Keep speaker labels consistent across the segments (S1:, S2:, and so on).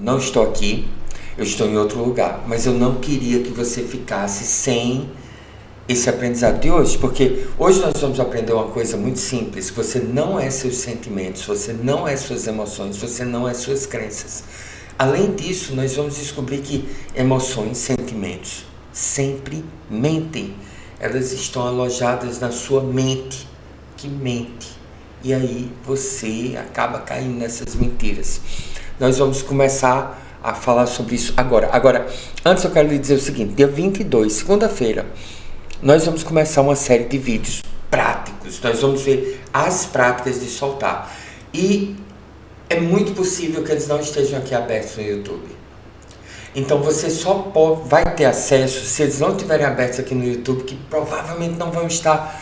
S1: não estou aqui, eu estou em outro lugar, mas eu não queria que você ficasse sem esse aprendizado de hoje, porque hoje nós vamos aprender uma coisa muito simples: você não é seus sentimentos, você não é suas emoções, você não é suas crenças. Além disso, nós vamos descobrir que emoções, sentimentos sempre mentem. Elas estão alojadas na sua mente, que mente. E aí você acaba caindo nessas mentiras. Nós vamos começar a falar sobre isso agora. Agora, antes eu quero lhe dizer o seguinte: dia 22, segunda-feira, nós vamos começar uma série de vídeos práticos. Nós vamos ver as práticas de soltar. E é muito possível que eles não estejam aqui abertos no YouTube. Então você só vai ter acesso se eles não estiverem abertos aqui no YouTube, que provavelmente não vão estar.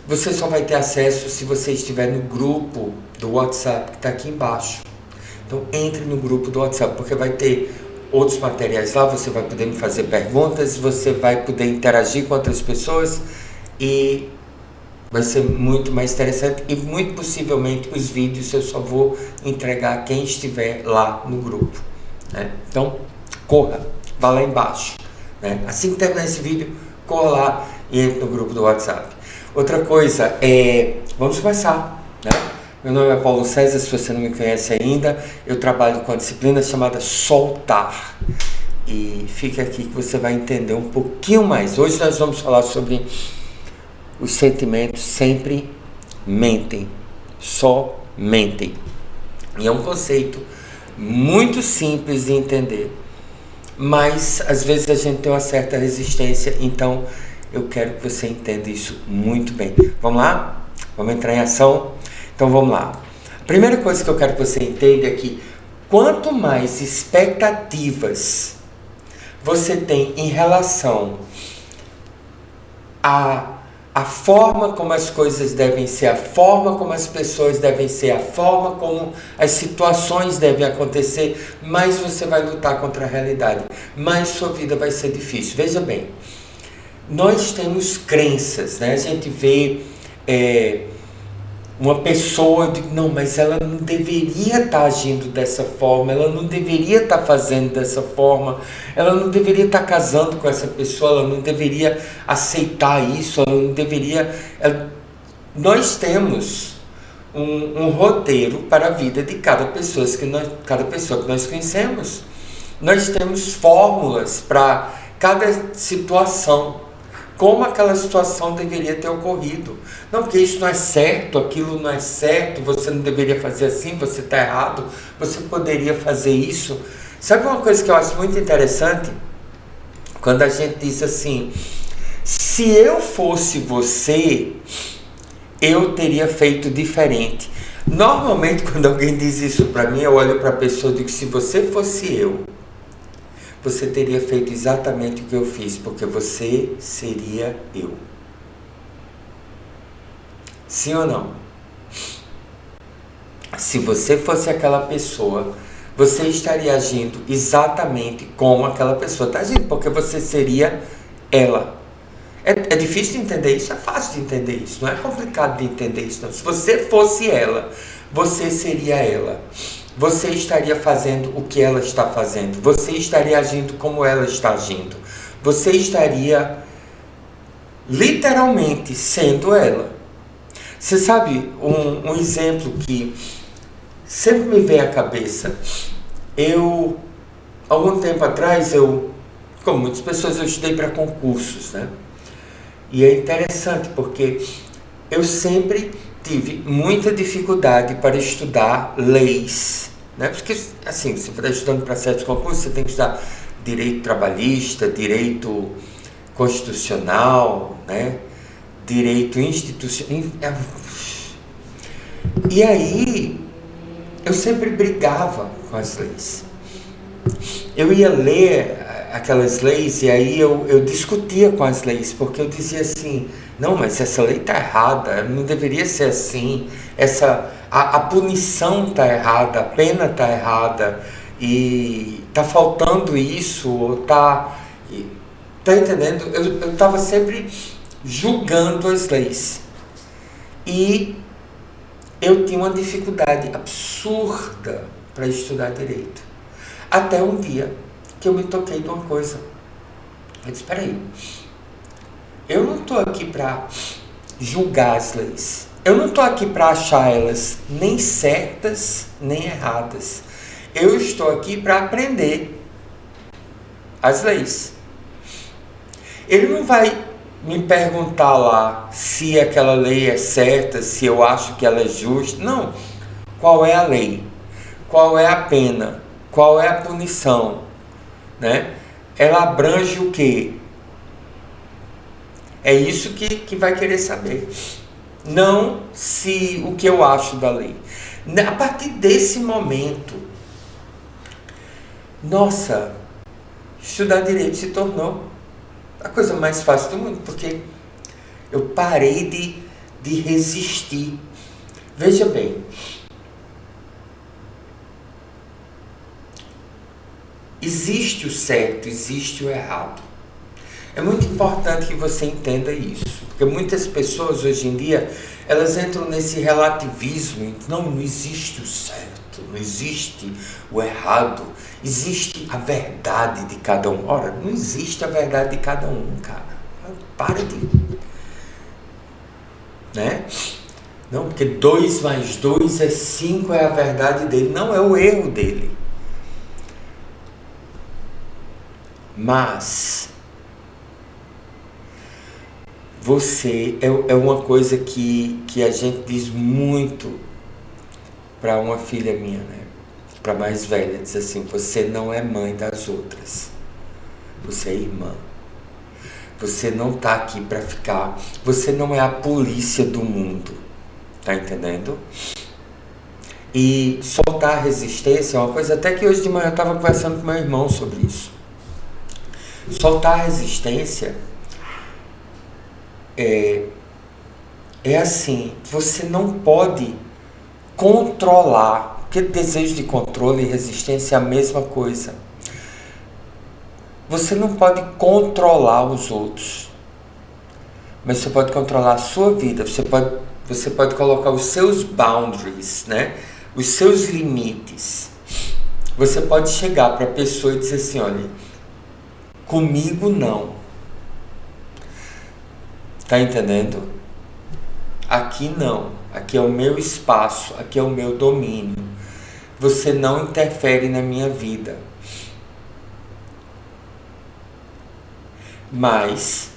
S1: Você só vai ter acesso se você estiver no grupo do WhatsApp que está aqui embaixo. Então entre no grupo do WhatsApp, porque vai ter outros materiais lá, você vai poder me fazer perguntas, você vai poder interagir com outras pessoas e vai ser muito mais interessante. E muito possivelmente os vídeos eu só vou entregar a quem estiver lá no grupo, né? Então corra, vá lá embaixo, né? Assim que terminar esse vídeo, corra lá e entre no grupo do WhatsApp. Outra coisa, vamos começar, né? Meu nome é Paulo César, se você não me conhece ainda, eu trabalho com a disciplina chamada Soltar. E fica aqui que você vai entender um pouquinho mais. Hoje nós vamos falar sobre os sentimentos sempre mentem, só mentem. E é um conceito muito simples de entender, mas às vezes a gente tem uma certa resistência, então eu quero que você entenda isso muito bem. Vamos lá? Vamos entrar em ação? Então vamos lá. A primeira coisa que eu quero que você entenda é que quanto mais expectativas você tem em relação a forma como as coisas devem ser, a forma como as pessoas devem ser, a forma como as situações devem acontecer, mais você vai lutar contra a realidade, mais sua vida vai ser difícil. Veja bem, nós temos crenças, né? A gente vê uma pessoa, não, mas ela não deveria estar agindo dessa forma, ela não deveria estar fazendo dessa forma, ela não deveria estar casando com essa pessoa, ela não deveria aceitar isso, ela não deveria... Nós temos um roteiro para a vida de cada pessoa que nós conhecemos. Nós temos fórmulas para cada situação, como aquela situação deveria ter ocorrido. Não, porque isso não é certo, aquilo não é certo, você não deveria fazer assim, você está errado, você poderia fazer isso. Sabe uma coisa que eu acho muito interessante? Quando a gente diz assim: se eu fosse você, eu teria feito diferente. Normalmente quando alguém diz isso para mim, eu olho para a pessoa e digo: se você fosse eu, você teria feito exatamente o que eu fiz, porque você seria eu. Sim ou não? Se você fosse aquela pessoa, você estaria agindo exatamente como aquela pessoa está agindo, porque você seria ela. É difícil de entender isso? É fácil de entender isso, não é complicado de entender isso, não. Se você fosse ela, você seria ela. Você estaria fazendo o que ela está fazendo. Você estaria agindo como ela está agindo. Você estaria literalmente sendo ela. Você sabe um exemplo que sempre me vem à cabeça? Algum tempo atrás, como muitas pessoas, eu estudei para concursos, né? E é interessante porque eu sempre tive muita dificuldade para estudar leis, né? Porque, assim, se você está estudando para certos concursos, você tem que estudar direito trabalhista, direito constitucional, né? Direito institucional. E aí, eu sempre brigava com as leis. Eu ia ler aquelas leis e aí eu discutia com as leis, porque eu dizia assim: não, mas essa lei está errada, não deveria ser assim, a punição está errada, a pena está errada, e está faltando isso, está entendendo? Eu estava sempre julgando as leis, e eu tinha uma dificuldade absurda para estudar direito. Até um dia que eu me toquei de uma coisa. Eu disse, peraí, eu não estou aqui para julgar as leis. Eu não estou aqui para achar elas nem certas, nem erradas. Eu estou aqui para aprender as leis. Ele não vai me perguntar lá se aquela lei é certa, se eu acho que ela é justa. Não. Qual é a lei? Qual é a pena? Qual é a punição? Né? Ela abrange o quê? É isso que vai querer saber. Não se o que eu acho da lei. A partir desse momento, nossa, estudar direito se tornou a coisa mais fácil do mundo, porque eu parei de resistir. Veja bem, existe o certo, existe o errado. É muito importante que você entenda isso, porque muitas pessoas hoje em dia, elas entram nesse relativismo, não existe o certo, não existe o errado, existe a verdade de cada um. Ora, não existe a verdade de cada um, cara. Para de... né? Não, porque 2 mais 2 é 5, é a verdade dele, não é o erro dele. Mas você é uma coisa que a gente diz muito para uma filha minha, né? Para mais velha, diz assim, você não é mãe das outras, você é irmã. Você não está aqui para ficar, você não é a polícia do mundo, tá entendendo? E soltar a resistência é uma coisa, até que hoje de manhã eu estava conversando com meu irmão sobre isso. Soltar a resistência é assim, você não pode controlar, porque desejo de controle e resistência é a mesma coisa. Você não pode controlar os outros, mas você pode controlar a sua vida, você pode colocar os seus boundaries, né? Os seus limites. Você pode chegar para a pessoa e dizer assim, olha, comigo não. Tá entendendo? Aqui não. Aqui é o meu espaço, aqui é o meu domínio. Você não interfere na minha vida. Mas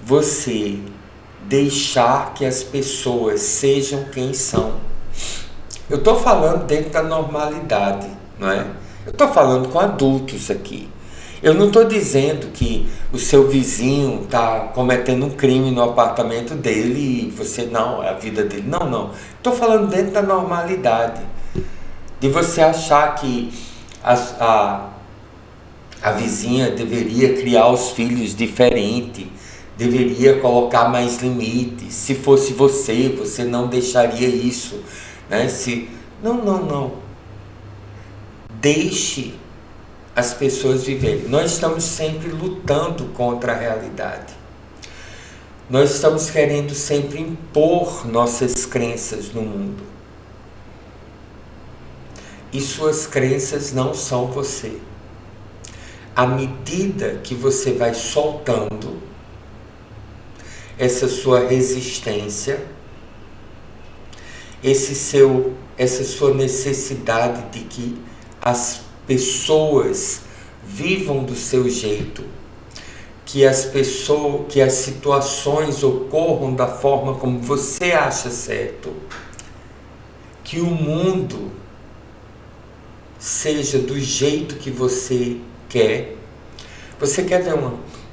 S1: você deixar que as pessoas sejam quem são. Eu estou falando dentro da normalidade, não é? Eu estou falando com adultos aqui. Eu não estou dizendo que o seu vizinho está cometendo um crime no apartamento dele e você não, é a vida dele. Não. Estou falando dentro da normalidade. De você achar que a vizinha deveria criar os filhos diferente, deveria colocar mais limites. Se fosse você não deixaria isso, né? Não. Deixe as pessoas viverem. Nós estamos sempre lutando contra a realidade. Nós estamos querendo sempre impor nossas crenças no mundo. E suas crenças não são você. À medida que você vai soltando essa sua resistência, essa sua necessidade de que as pessoas vivam do seu jeito, que as situações ocorram da forma como você acha certo, que o mundo seja do jeito que você quer. Você quer ver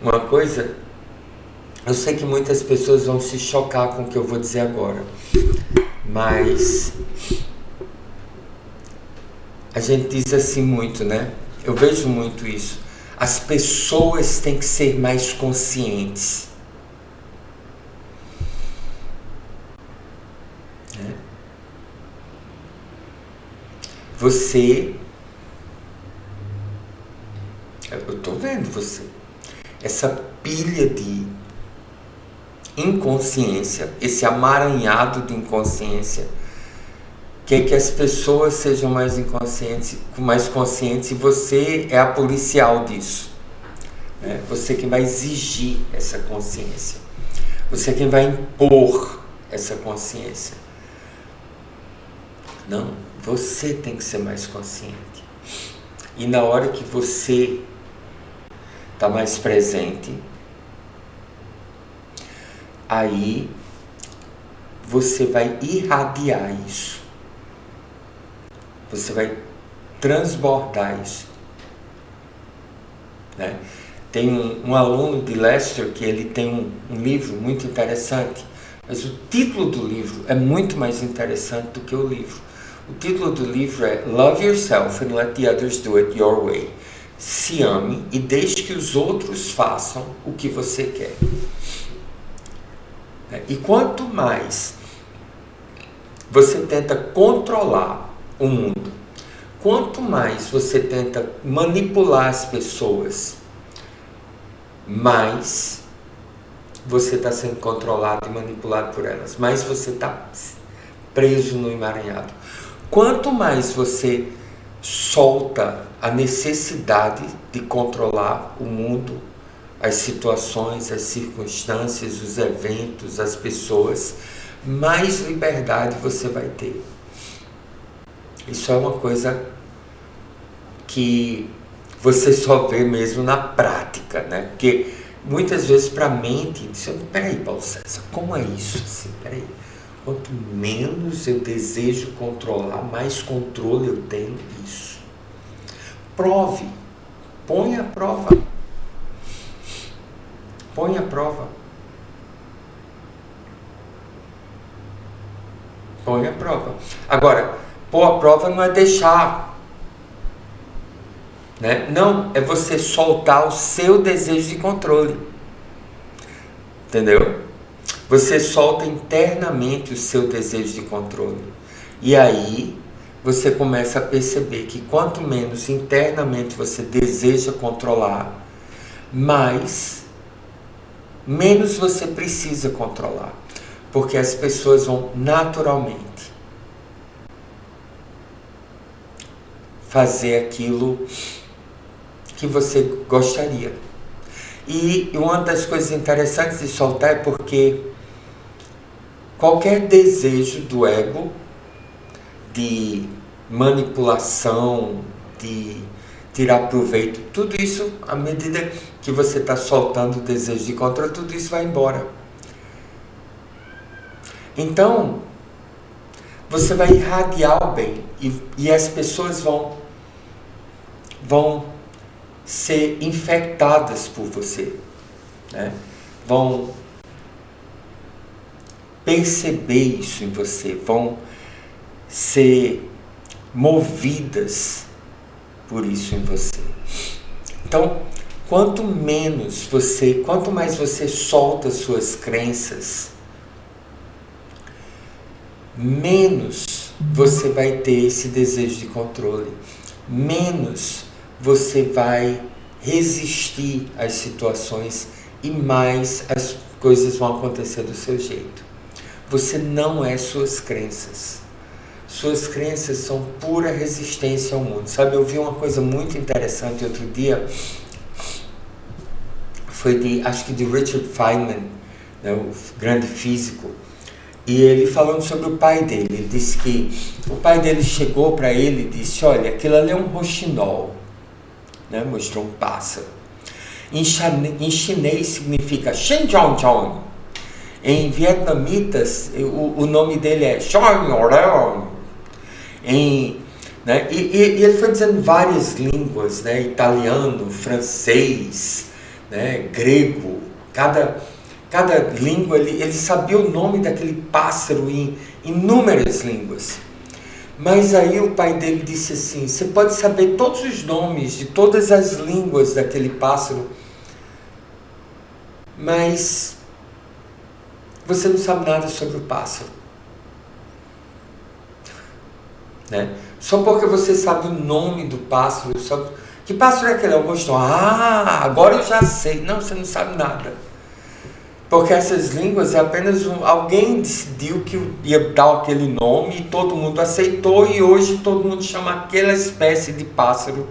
S1: uma coisa? Eu sei que muitas pessoas vão se chocar com o que eu vou dizer agora, mas a gente diz assim muito, né? Eu vejo muito isso. As pessoas têm que ser mais conscientes. Né? Eu tô vendo você. Essa pilha de inconsciência, esse amaranhado de inconsciência, quer que as pessoas sejam mais inconscientes, mais conscientes, e você é a policial disso. Né? Você quem vai exigir essa consciência. Você quem vai impor essa consciência. Não, você tem que ser mais consciente. E na hora que você está mais presente, aí você vai irradiar isso. Você vai transbordar isso. Né? Tem um aluno de Leicester que ele tem um livro muito interessante, mas o título do livro é muito mais interessante do que o livro. O título do livro é Love Yourself and Let the Others Do It Your Way. Se ame e deixe que os outros façam o que você quer. E quanto mais você tenta controlar o mundo, quanto mais você tenta manipular as pessoas, mais você está sendo controlado e manipulado por elas, mais você está preso no emaranhado. Quanto mais você solta a necessidade de controlar o mundo, as situações, as circunstâncias, os eventos, as pessoas, mais liberdade você vai ter. Isso é uma coisa que você só vê mesmo na prática, né? Porque muitas vezes para a mente, peraí, Paulo César, como é isso? Assim, peraí, quanto menos eu desejo controlar, mais controle eu tenho disso. Prove, põe a prova. Põe a prova. Põe a prova. Agora, pôr a prova não é deixar, né? Não, é você soltar o seu desejo de controle. Entendeu? Você solta internamente o seu desejo de controle. E aí, você começa a perceber que quanto menos internamente você deseja controlar, menos você precisa controlar. Porque as pessoas vão naturalmente fazer aquilo que você gostaria. E uma das coisas interessantes de soltar é porque qualquer desejo do ego de manipulação, de tirar proveito, tudo isso, à medida que você está soltando o desejo de controle, tudo isso vai embora. Então, você vai irradiar o bem e as pessoas vão ser infectadas por você, né? Vão perceber isso em você, vão ser movidas por isso em você. Então, quanto mais você solta suas crenças, menos você vai ter esse desejo de controle, menos você vai resistir às situações e mais as coisas vão acontecer do seu jeito. Você não é suas crenças. Suas crenças são pura resistência ao mundo. Sabe, eu vi uma coisa muito interessante outro dia, foi acho que de Richard Feynman, né, o grande físico, e ele falando sobre o pai dele. Ele disse que o pai dele chegou para ele e disse: olha, aquilo ali é um roxinol, né? Mostrou um pássaro. Em chinês significa Xinjiang. Em vietnamitas, o nome dele é Xiong. Né? E ele foi dizendo várias línguas, né? Italiano, francês, né? Grego, cada língua, ele sabia o nome daquele pássaro em inúmeras línguas. Mas aí o pai dele disse assim: você pode saber todos os nomes de todas as línguas daquele pássaro, mas você não sabe nada sobre o pássaro, né? Só porque você sabe o nome do pássaro, sabe que pássaro é aquele? Eu gostou. Ah, agora eu já sei. Não, você não sabe nada. Porque essas línguas é apenas alguém decidiu que ia dar aquele nome e todo mundo aceitou, e hoje todo mundo chama aquela espécie de pássaro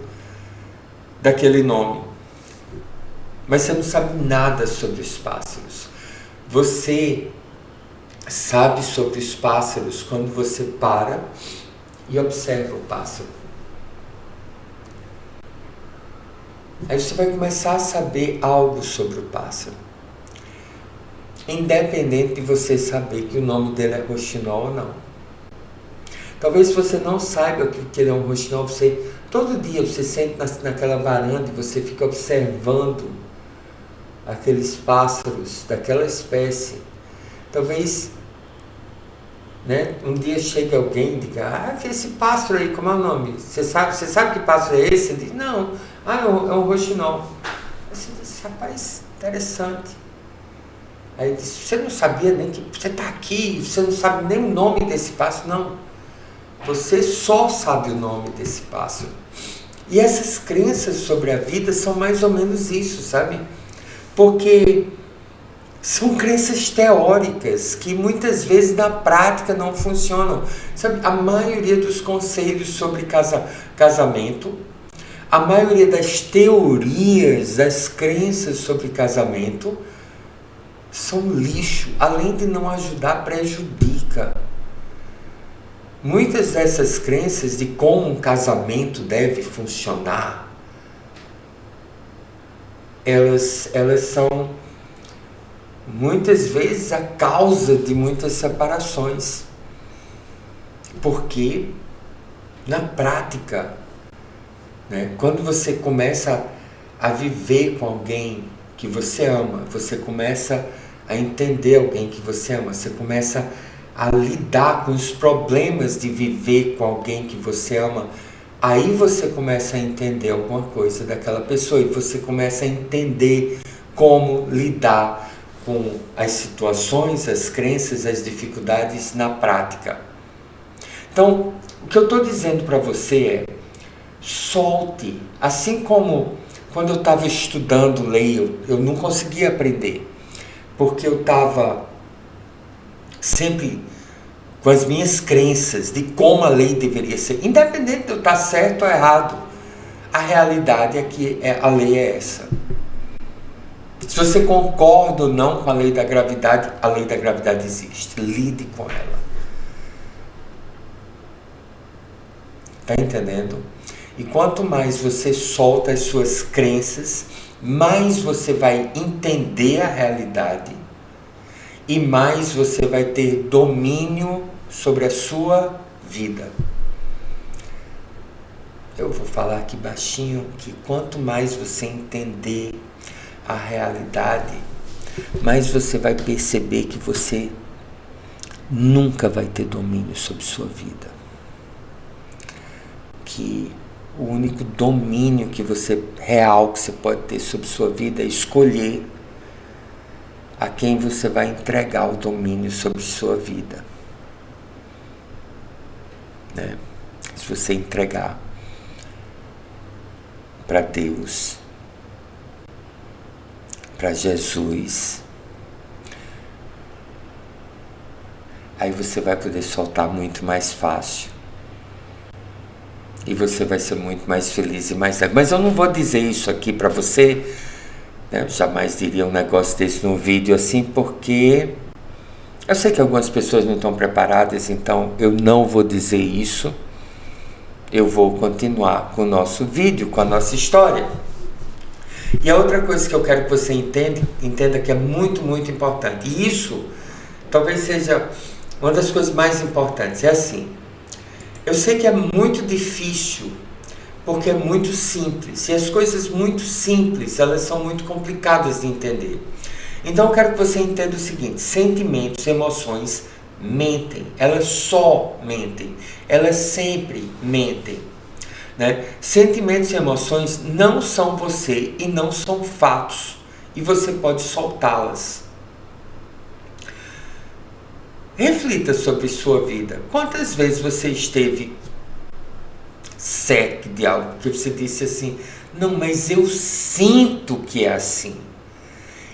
S1: daquele nome. Mas você não sabe nada sobre os pássaros. Você sabe sobre os pássaros quando você para e observa o pássaro. Aí você vai começar a saber algo sobre o pássaro. Independente de você saber que o nome dele é roxinol ou não. Talvez você não saiba que ele é um roxinol, todo dia você sente naquela varanda e você fica observando aqueles pássaros daquela espécie. Talvez, né, um dia chegue alguém e diga: esse pássaro aí, como é o nome? Você sabe que pássaro é esse? Você diz: não, é um roxinol. Você diz: rapaz, interessante. Aí diz: você não sabia nem que você está aqui, você não sabe nem o nome desse pássaro. Não, você só sabe o nome desse pássaro. E essas crenças sobre a vida são mais ou menos isso, sabe? Porque são crenças teóricas que muitas vezes na prática não funcionam. Sabe, a maioria dos conselhos sobre casamento, a maioria das teorias, das crenças sobre casamento são lixo. Além de não ajudar, prejudica. Muitas dessas crenças de como um casamento deve funcionar, elas são muitas vezes a causa de muitas separações. Porque na prática, né, quando você começa a viver com alguém que você ama, você começa a entender alguém que você ama, você começa a lidar com os problemas de viver com alguém que você ama, aí você começa a entender alguma coisa daquela pessoa e você começa a entender como lidar com as situações, as crenças, as dificuldades na prática. Então, o que eu estou dizendo para você é: solte. Assim como quando eu estava estudando lei, eu não conseguia aprender, porque eu estava sempre com as minhas crenças de como a lei deveria ser, independente de eu estar certo ou errado. A realidade é que a lei é essa. Se você concorda ou não com a lei da gravidade existe. Lide com ela. Está entendendo? E quanto mais você solta as suas crenças, mais você vai entender a realidade e mais você vai ter domínio sobre a sua vida. Eu vou falar aqui baixinho que quanto mais você entender a realidade, mais você vai perceber que você nunca vai ter domínio sobre sua vida. Que o único domínio real que você pode ter sobre sua vida é escolher a quem você vai entregar o domínio sobre sua vida. Né? Se você entregar para Deus, para Jesus, aí você vai poder soltar muito mais fácil. E você vai ser muito mais feliz e mais leve. Mas eu não vou dizer isso aqui para você, né? Eu jamais diria um negócio desse num vídeo assim, porque eu sei que algumas pessoas não estão preparadas, então eu não vou dizer isso. Eu vou continuar com o nosso vídeo, com a nossa história. E a outra coisa que eu quero que você entenda que é muito, muito importante, e isso talvez seja uma das coisas mais importantes, é assim: eu sei que é muito difícil, porque é muito simples, e as coisas muito simples, elas são muito complicadas de entender. Então eu quero que você entenda o seguinte: sentimentos, emoções mentem, elas só mentem, elas sempre mentem. Né? Sentimentos e emoções não são você e não são fatos, e você pode soltá-las. Reflita sobre sua vida. Quantas vezes você esteve certo de algo que você disse assim: não, mas eu sinto que é assim,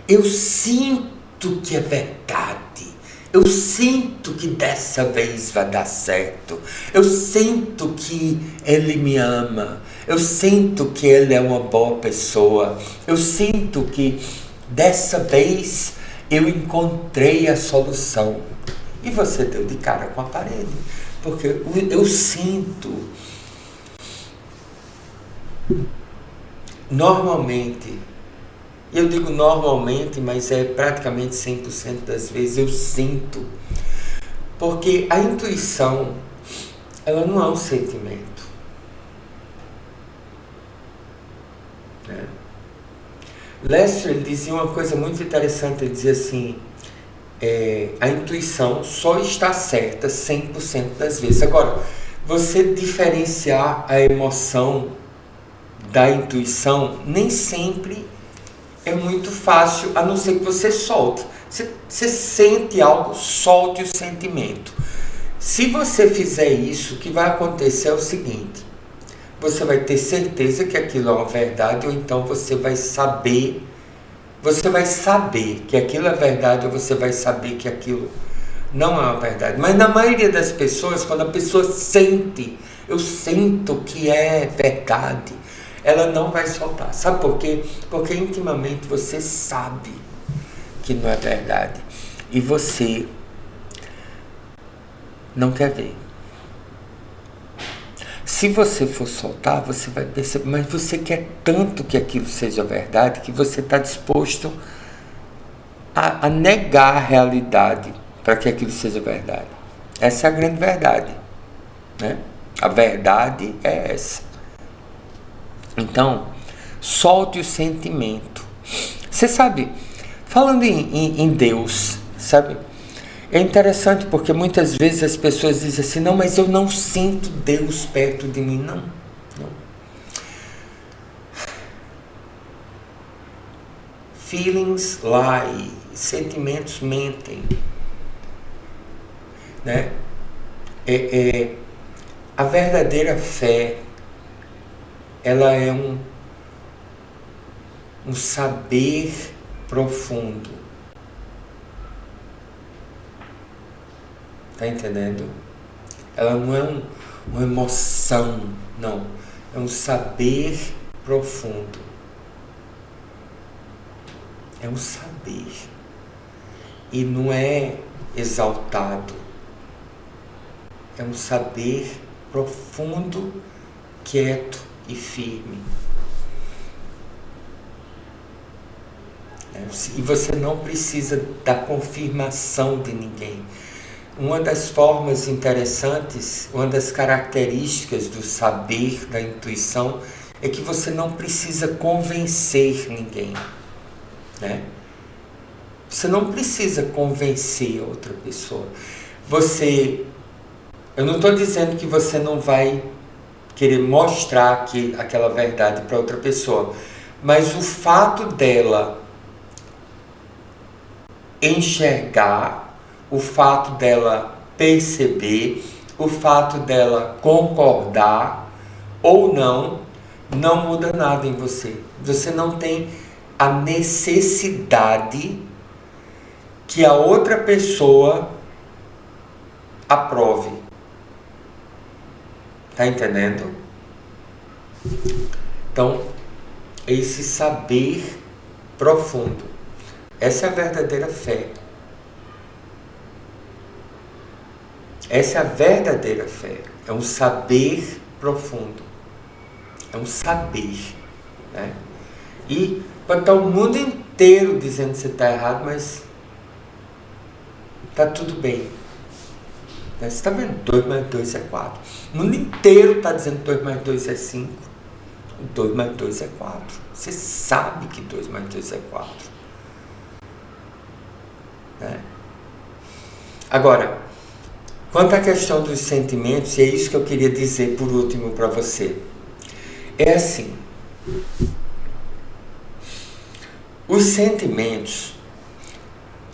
S1: eu sinto sinto que é verdade. Eu sinto que dessa vez vai dar certo. Eu sinto que ele me ama. Eu sinto que ele é uma boa pessoa. Eu sinto que dessa vez eu encontrei a solução. E você deu de cara com a parede. Porque eu sinto. Normalmente, eu digo normalmente, mas é praticamente 100% das vezes eu sinto. Porque a intuição, ela não é um sentimento. Né? Lester, ele dizia uma coisa muito interessante, ele dizia assim, a intuição só está certa 100% das vezes. Agora, você diferenciar a emoção da intuição, nem sempre é muito fácil, a não ser que você solte. Você sente algo, solte o sentimento. Se você fizer isso, o que vai acontecer é o seguinte: você vai ter certeza que aquilo é uma verdade, ou então você vai saber que aquilo é verdade, ou você vai saber que aquilo não é uma verdade. Mas na maioria das pessoas, quando a pessoa sente, eu sinto que é verdade, ela não vai soltar. Sabe por quê? Porque intimamente você sabe que não é verdade. E você não quer ver. Se você for soltar, você vai perceber, mas você quer tanto que aquilo seja verdade, que você está disposto a negar a realidade para que aquilo seja verdade. Essa é a grande verdade, né? A verdade é essa. Então, solte o sentimento. Você sabe, falando em Deus, sabe? É interessante porque muitas vezes as pessoas dizem assim, não, mas eu não sinto Deus perto de mim. Não. Feelings lie, sentimentos mentem. Né? A verdadeira fé, ela é um saber profundo. Tá entendendo? Ela não é uma emoção, não. É um saber profundo. É um saber. E não é exaltado. É um saber profundo, quieto e firme. E você não precisa da confirmação de ninguém. Uma das formas interessantes, uma das características do saber, da intuição, é que você não precisa convencer ninguém. Né? Você não precisa convencer outra pessoa. Eu não estou dizendo que você não vai querer mostrar aquela verdade para outra pessoa, mas o fato dela enxergar, o fato dela perceber, o fato dela concordar ou não muda nada em você. Você não tem a necessidade que a outra pessoa aprove. Tá entendendo? Então, esse saber profundo, essa é a verdadeira fé. Essa é a verdadeira fé. É um saber profundo. É um saber. Né? E pode estar o mundo inteiro dizendo que você está errado, mas está tudo bem. Você está vendo? 2 mais 2 é 4. O mundo inteiro está dizendo que 2 mais 2 é 5. 2 mais 2 é 4. Você sabe que 2 mais 2 é 4. Né? Agora, quanto à questão dos sentimentos, e é isso que eu queria dizer por último para você. É assim. Os sentimentos,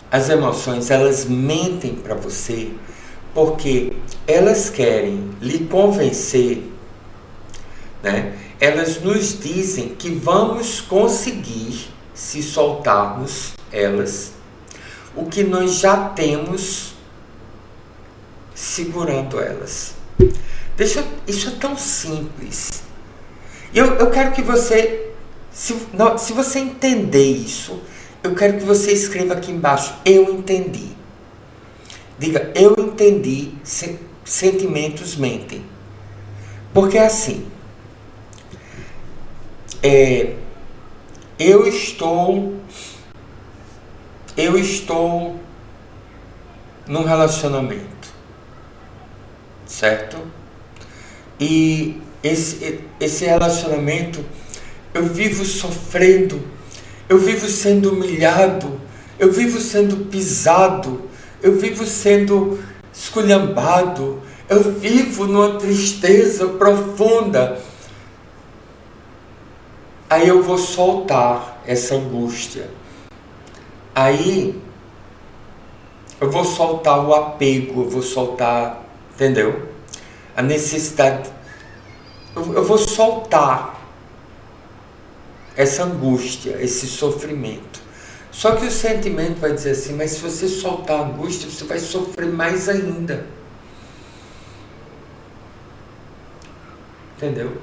S1: as emoções, elas mentem para você porque elas querem lhe convencer, né? Elas nos dizem que vamos conseguir, se soltarmos elas, o que nós já temos segurando elas. Isso é tão simples. Eu quero que você, se você entender isso, eu quero que você escreva aqui embaixo, eu entendi. Diga, eu entendi, sentimentos mentem. Porque assim, eu estou num relacionamento, certo? E esse relacionamento, eu vivo sofrendo, eu vivo sendo humilhado, eu vivo sendo pisado, eu vivo sendo esculhambado, eu vivo numa tristeza profunda. Aí eu vou soltar essa angústia. Aí eu vou soltar o apego, eu vou soltar, entendeu? A necessidade. Eu vou soltar essa angústia, esse sofrimento. Só que o sentimento vai dizer assim, mas se você soltar a angústia, você vai sofrer mais ainda. Entendeu?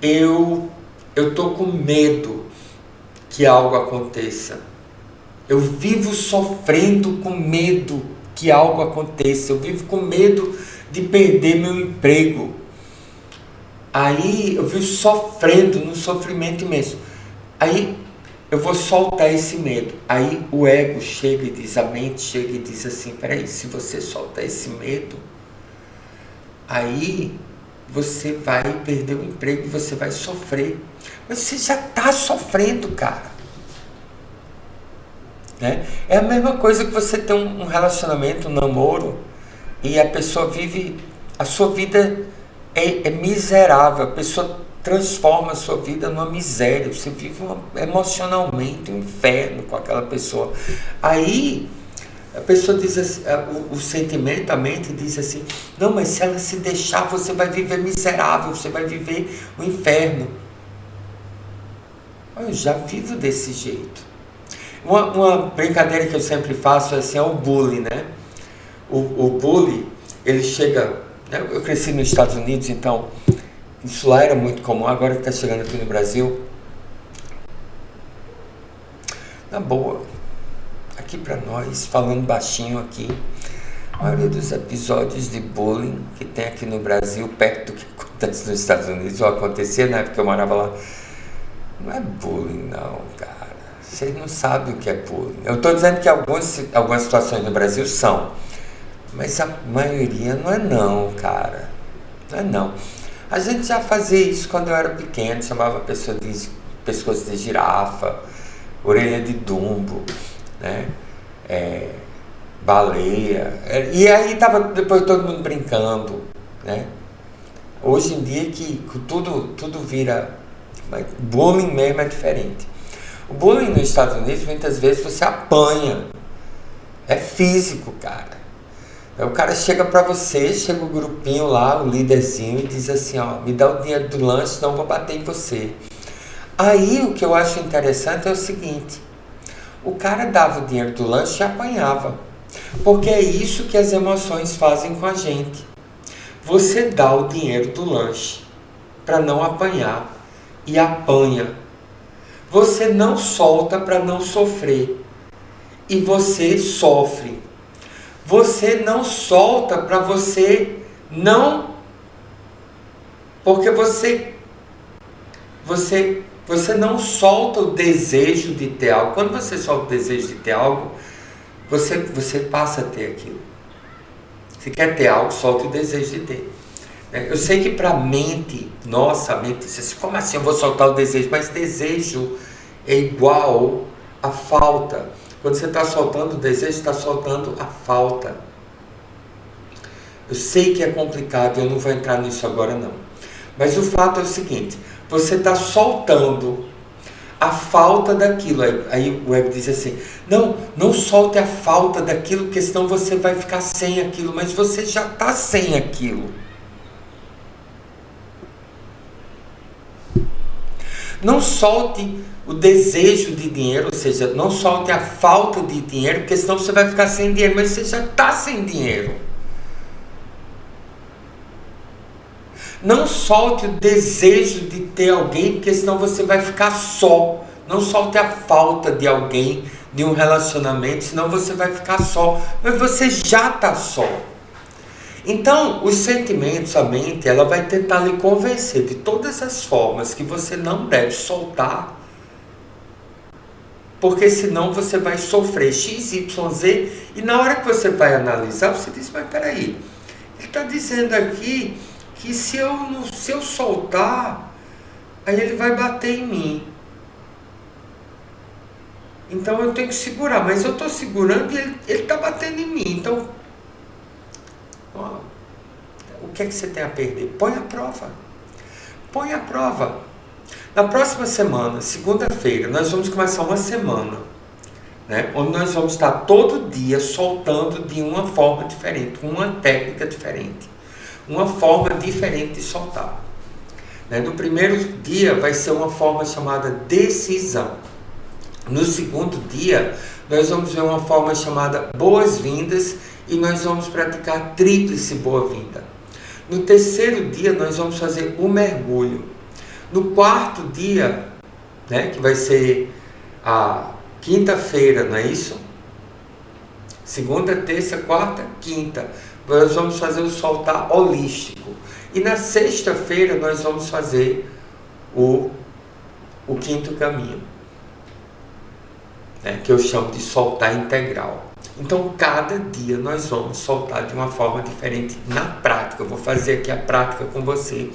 S1: Eu tô com medo que algo aconteça. Eu vivo sofrendo com medo que algo aconteça. Eu vivo com medo de perder meu emprego. Aí eu vivo sofrendo, num sofrimento imenso. Aí eu vou soltar esse medo. Aí o ego chega e diz, a mente chega e diz assim, peraí, se você soltar esse medo, aí você vai perder o emprego e você vai sofrer. Mas você já está sofrendo, cara. Né? É a mesma coisa que você ter um relacionamento, um namoro, e a pessoa vive, a sua vida é miserável, a pessoa transforma a sua vida numa miséria, você vive emocionalmente um inferno com aquela pessoa. Aí a pessoa diz assim, o sentimento, a mente diz assim, não, mas se ela se deixar, você vai viver miserável, você vai viver um inferno. Eu já vivo desse jeito. Uma brincadeira que eu sempre faço é assim, é o bullying, né? O bullying, ele chega, né? Eu cresci nos Estados Unidos, então isso lá era muito comum, agora que está chegando aqui no Brasil, na boa, aqui para nós, falando baixinho aqui, a maioria dos episódios de bullying que tem aqui no Brasil, perto do que acontece nos Estados Unidos, ou acontecia na época que eu morava lá, não é bullying não, cara. Vocês não sabem o que é bullying. Eu estou dizendo que algumas situações no Brasil são, mas a maioria não é não, cara. Não é não. A gente já fazia isso quando eu era pequeno, chamava a pessoa de pescoço de girafa, orelha de dumbo, né? Baleia. E aí tava depois todo mundo brincando, né? Hoje em dia que tudo vira... Bullying mesmo é diferente. O bullying nos Estados Unidos, muitas vezes você apanha. É físico, cara. Aí o cara chega pra você, chega o grupinho lá, o líderzinho, e diz assim, ó, me dá o dinheiro do lanche, senão eu vou bater em você. Aí o que eu acho interessante é o seguinte, o cara dava o dinheiro do lanche e apanhava. Porque é isso que as emoções fazem com a gente. Você dá o dinheiro do lanche para não apanhar e apanha. Você não solta para não sofrer e você sofre. Você não solta para você não... Porque você não solta o desejo de ter algo. Quando você solta o desejo de ter algo, você passa a ter aquilo. Se quer ter algo, solta o desejo de ter. Eu sei que para a mente, nossa, a mente diz assim, como assim eu vou soltar o desejo? Mas desejo é igual a falta. Quando você está soltando o desejo, está soltando a falta. Eu sei que é complicado, eu não vou entrar nisso agora não. Mas o fato é o seguinte, você está soltando a falta daquilo. Aí o ego diz assim, não solte a falta daquilo, porque senão você vai ficar sem aquilo, mas você já está sem aquilo. Não solte o desejo de dinheiro, ou seja, não solte a falta de dinheiro, porque senão você vai ficar sem dinheiro, mas você já está sem dinheiro. Não solte o desejo de ter alguém, porque senão você vai ficar só. Não solte a falta de alguém, de um relacionamento, senão você vai ficar só. Mas você já está só. Então, os sentimentos, a mente, ela vai tentar lhe convencer de todas as formas que você não deve soltar, porque senão você vai sofrer X, Y, Z, e na hora que você vai analisar, você diz, mas peraí, ele está dizendo aqui que se eu soltar, aí ele vai bater em mim. Então eu tenho que segurar, mas eu estou segurando e ele está batendo em mim. Então, ó, o que é que você tem a perder? Põe a prova. Põe a prova. Na próxima semana, segunda-feira, nós vamos começar uma semana, né, onde nós vamos estar todo dia soltando de uma forma diferente, com uma técnica diferente, uma forma diferente de soltar. Né? No primeiro dia vai ser uma forma chamada decisão. No segundo dia, nós vamos ver uma forma chamada boas-vindas e nós vamos praticar tríplice boa-vinda. No terceiro dia, nós vamos fazer o mergulho. No quarto dia, né, que vai ser a quinta-feira, não é isso? Segunda, terça, quarta, quinta. Nós vamos fazer o soltar holístico. E na sexta-feira, nós vamos fazer o quinto caminho, né, que eu chamo de soltar integral. Então, cada dia nós vamos soltar de uma forma diferente na prática. Eu vou fazer aqui a prática com você.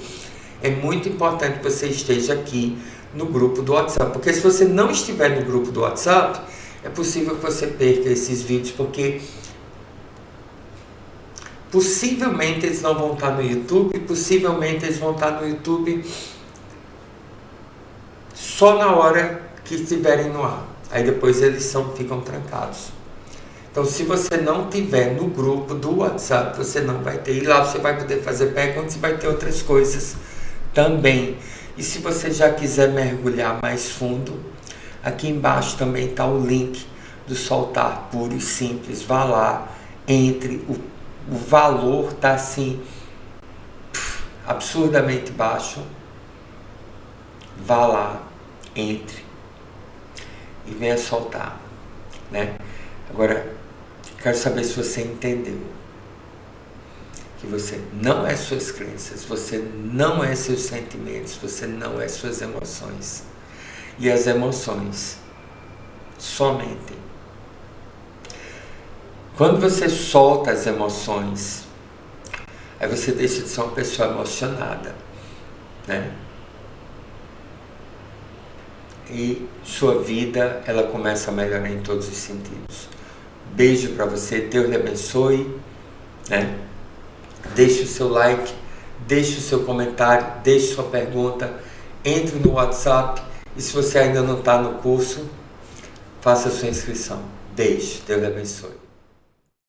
S1: É muito importante que você esteja aqui no grupo do WhatsApp, porque se você não estiver no grupo do WhatsApp, é possível que você perca esses vídeos, porque possivelmente eles não vão estar no YouTube, possivelmente eles vão estar no YouTube só na hora que estiverem no ar. Aí depois eles ficam trancados. Então, se você não tiver no grupo do WhatsApp, você não vai ter. E lá você vai poder fazer perguntas e vai ter outras coisas também. E se você já quiser mergulhar mais fundo, aqui embaixo também está o link do soltar puro e simples. Vá lá, entre. O valor está assim, absurdamente baixo. Vá lá, entre e venha soltar, né? Agora, quero saber se você entendeu que você não é suas crenças, você não é seus sentimentos, você não é suas emoções. E as emoções só mentem. Quando você solta as emoções, aí você deixa de ser uma pessoa emocionada, né? E sua vida, ela começa a melhorar em todos os sentidos. Beijo para você, Deus lhe abençoe, né? Deixe o seu like, deixe o seu comentário, deixe sua pergunta, entre no WhatsApp e se você ainda não está no curso, faça a sua inscrição. Beijo, Deus lhe abençoe.